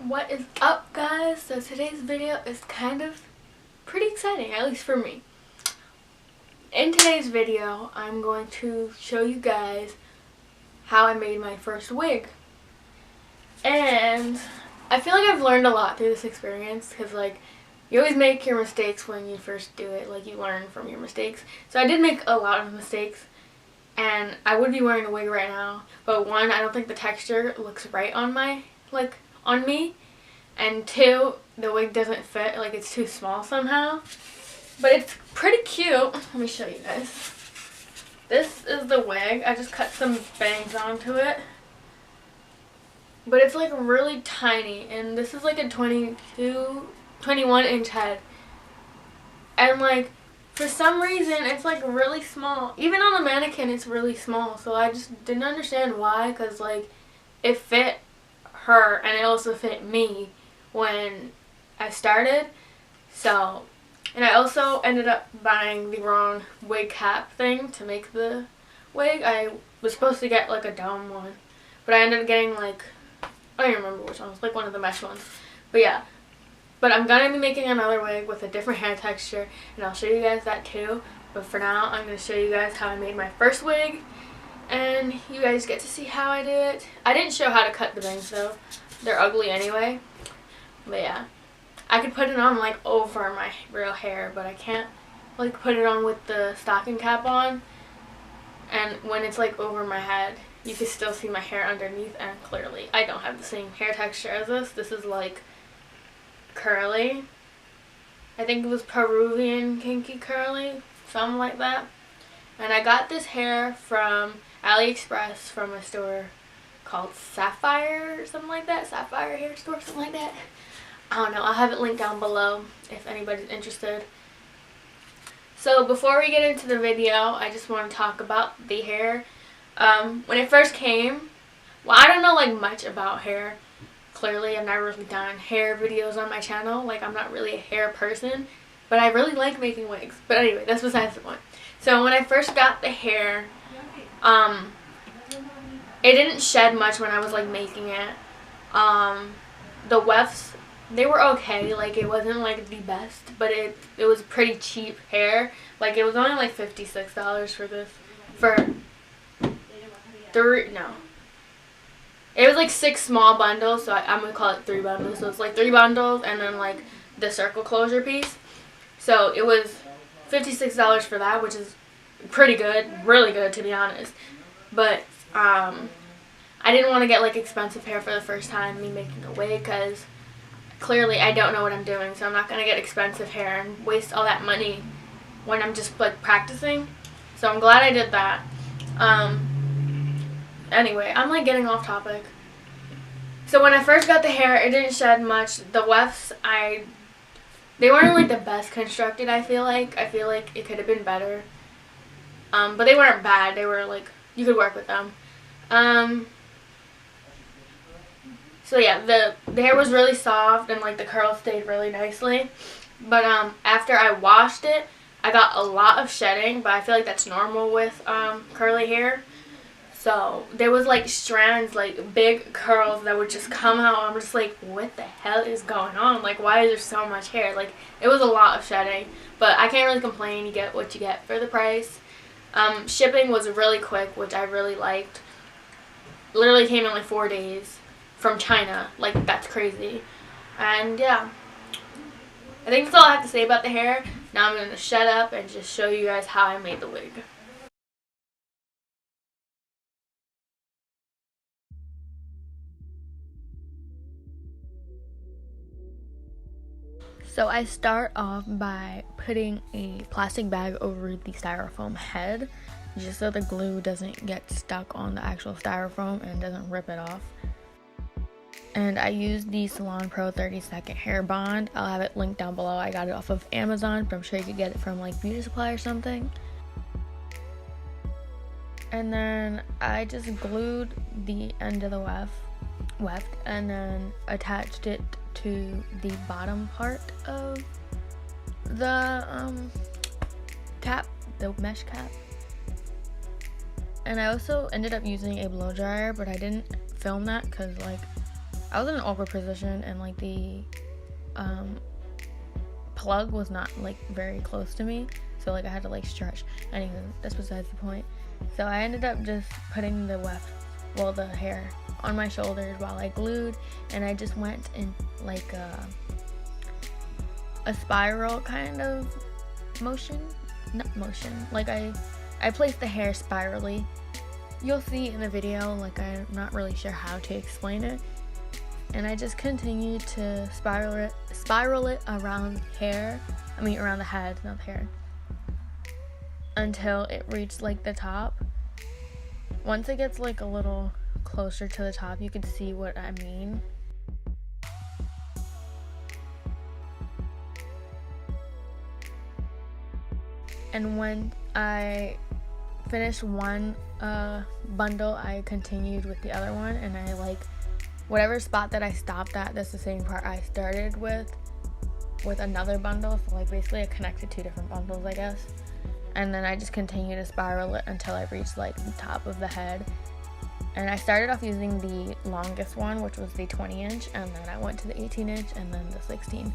What is up, guys? So today's video is kind of pretty exciting, at least for me. In today's video, I'm going to show you guys how I made my first wig. And I feel like I've learned a lot through this experience because, like, you always make your mistakes when you first do it. Like, you learn from your mistakes. So I did make a lot of mistakes, and I would be wearing a wig right now. But one, I don't think the texture looks right on my, on me. And two, the wig doesn't fit. Like, it's too small somehow. But it's pretty cute. Let me show you guys. This is the wig. I just cut some bangs onto it. But it's like really tiny. And this is like a 21-inch head. And like, for some reason, it's like really small. Even on the mannequin, it's really small. So I just didn't understand why. Because like, it fit her and it also fit me when I started. So, and I also ended up buying the wrong wig cap thing to make the wig. I was supposed to get like a dome one, but I ended up getting like, I don't even remember which one. It was like one of the mesh ones. But yeah. But I'm going to be making another wig with a different hair texture, and I'll show you guys that too. But for now, I'm going to show you guys how I made my first wig, and you guys get to see how I did it. I didn't show how to cut the bangs though. They're ugly anyway. But yeah. I could put it on like over my real hair, but I can't like put it on with the stocking cap on. And when it's like over my head, you can still see my hair underneath, and clearly I don't have the same hair texture as this. This is like curly. I think it was Peruvian kinky curly, something like that. And I got this hair from AliExpress from a store called Sapphire or something like that. Sapphire hair store, something like that. I don't know. I'll have it linked down below if anybody's interested. So before we get into the video, I just want to talk about the hair. When it first came, well, I don't know like much about hair. Clearly, I've never really done hair videos on my channel. Like, I'm not really a hair person, but I really like making wigs. But anyway, that's besides the point. So when I first got the hair, it didn't shed much when I was like making it. The wefts, they were okay. Like, it wasn't like the best, but it was pretty cheap hair. Like, it was only like $56 for this. It was like 6 small bundles, so I'm going to call it 3 bundles. So it's like 3 bundles and then like the circle closure piece. So it was $56 for that, which is pretty good, really good to be honest. But I didn't want to get like expensive hair for the first time me making a wig, because clearly I don't know what I'm doing. So I'm not going to get expensive hair and waste all that money when I'm just like practicing. So I'm glad I did that. Anyway, I'm like getting off topic. So when I first got the hair, it didn't shed much. The wefts, they weren't like the best constructed, I feel like. I feel like it could have been better. But they weren't bad. They were like, you could work with them. So yeah, the hair was really soft and like the curls stayed really nicely. But after I washed it, I got a lot of shedding, but I feel like that's normal with curly hair. So there was like strands, like big curls that would just come out. I'm just like, what the hell is going on? Like, why is there so much hair? Like, it was a lot of shedding, but I can't really complain. You get what you get for the price. Shipping was really quick, which I really liked. Literally came in like 4 days from China. Like, that's crazy. And yeah, I think that's all I have to say about the hair. Now I'm going to shut up and just show you guys how I made the wig. So I start off by putting a plastic bag over the styrofoam head, just so the glue doesn't get stuck on the actual styrofoam and doesn't rip it off. And I used the Salon Pro 30-second hair bond. I'll have it linked down below. I got it off of Amazon, but I'm sure you could get it from like Beauty Supply or something. And then I just glued the end of the weft and then attached it to the bottom part of the cap, the mesh cap. And I also ended up using a blow dryer, but I didn't film that because like I was in an awkward position, and like the plug was not like very close to me, so like I had to like stretch. Anyway, that's besides the point. So I ended up just putting the hair on my shoulders while I glued, and I just went in like a spiral kind of motion. Not motion. Like I placed the hair spirally. You'll see in the video, like I'm not really sure how to explain it. And I just continued to spiral it around around the head, not the hair, until it reached like the top. Once it gets like a little closer to the top, you can see what I mean. And when I finished one bundle, I continued with the other one, and I like whatever spot that I stopped at, that's the same part I started with another bundle. So like basically I connected two different bundles, I guess. And then I just continued to spiral it until I reached like the top of the head. And I started off using the longest one, which was the 20-inch, and then I went to the 18-inch and then the 16,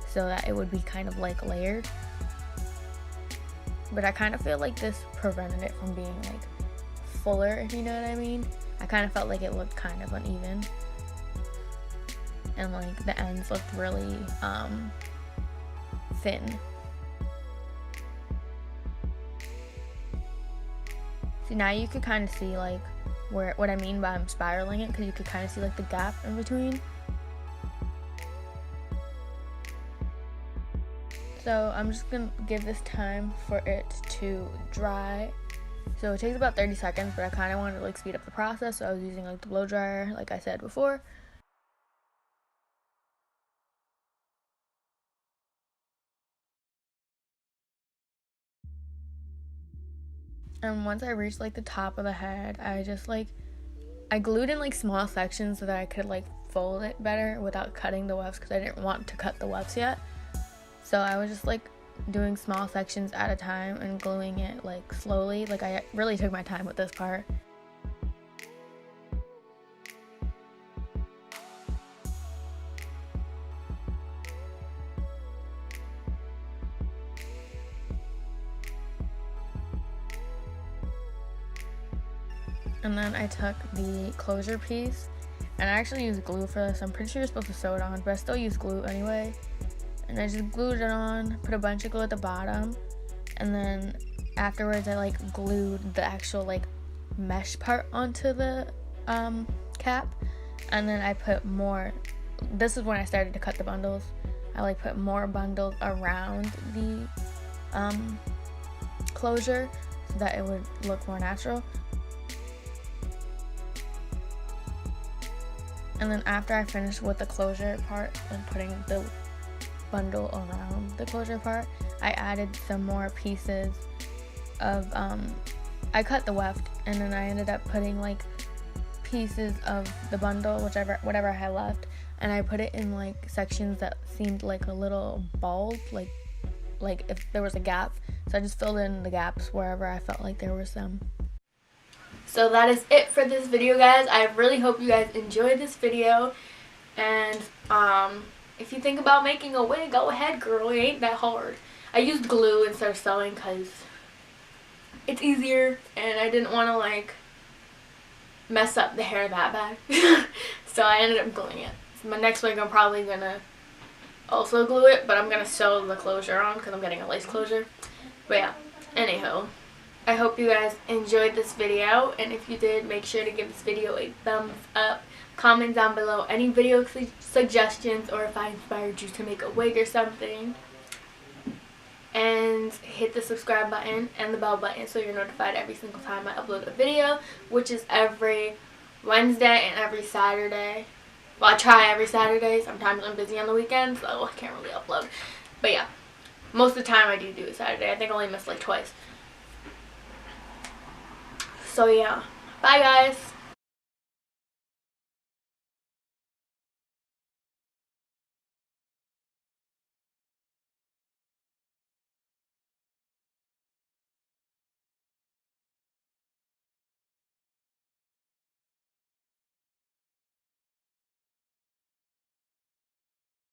so that it would be kind of like layered. But I kind of feel like this prevented it from being like fuller, if you know what I mean. I kind of felt like it looked kind of uneven, and like the ends looked really thin. So now you could kind of see like what I mean by I'm spiraling it, because you could kind of see like the gap in between. So I'm just gonna give this time for it to dry. So it takes about 30 seconds, but I kind of wanted to like speed up the process, so I was using like the blow dryer, like I said before. And once I reached like the top of the head, I glued in like small sections so that I could like fold it better without cutting the wefts, because I didn't want to cut the wefts yet. So I was just like doing small sections at a time and gluing it like slowly. Like I really took my time with this part. And then I took the closure piece, and I actually used glue for this. I'm pretty sure you're supposed to sew it on, but I still use glue anyway. And I just glued it on, put a bunch of glue at the bottom, and then afterwards I like glued the actual like mesh part onto the cap, and then I put more. This is when I started to cut the bundles. I like put more bundles around the closure so that it would look more natural. And then after I finished with the closure part and putting the bundle around the closure part, I added some more pieces of I cut the weft, and then I ended up putting like pieces of the bundle, whatever I had left, and I put it in like sections that seemed like a little bald, like if there was a gap. So I just filled in the gaps wherever I felt like there was some. So that is it for this video, guys. I really hope you guys enjoyed this video, and if you think about making a wig, go ahead, girl. It ain't that hard. I used glue instead of sewing because it's easier, and I didn't want to like mess up the hair that bad. So I ended up gluing it. So my next wig I'm probably gonna also glue it, but I'm gonna sew the closure on because I'm getting a lace closure. But yeah, anyhow, I hope you guys enjoyed this video, and if you did, make sure to give this video a thumbs up. Comment down below any video suggestions, or if I inspired you to make a wig or something. And hit the subscribe button and the bell button so you're notified every single time I upload a video, which is every Wednesday and every Saturday. Well, I try every Saturday. Sometimes I'm busy on the weekends, so I can't really upload. But yeah, most of the time I do a Saturday. I think I only missed like twice. So yeah, bye guys.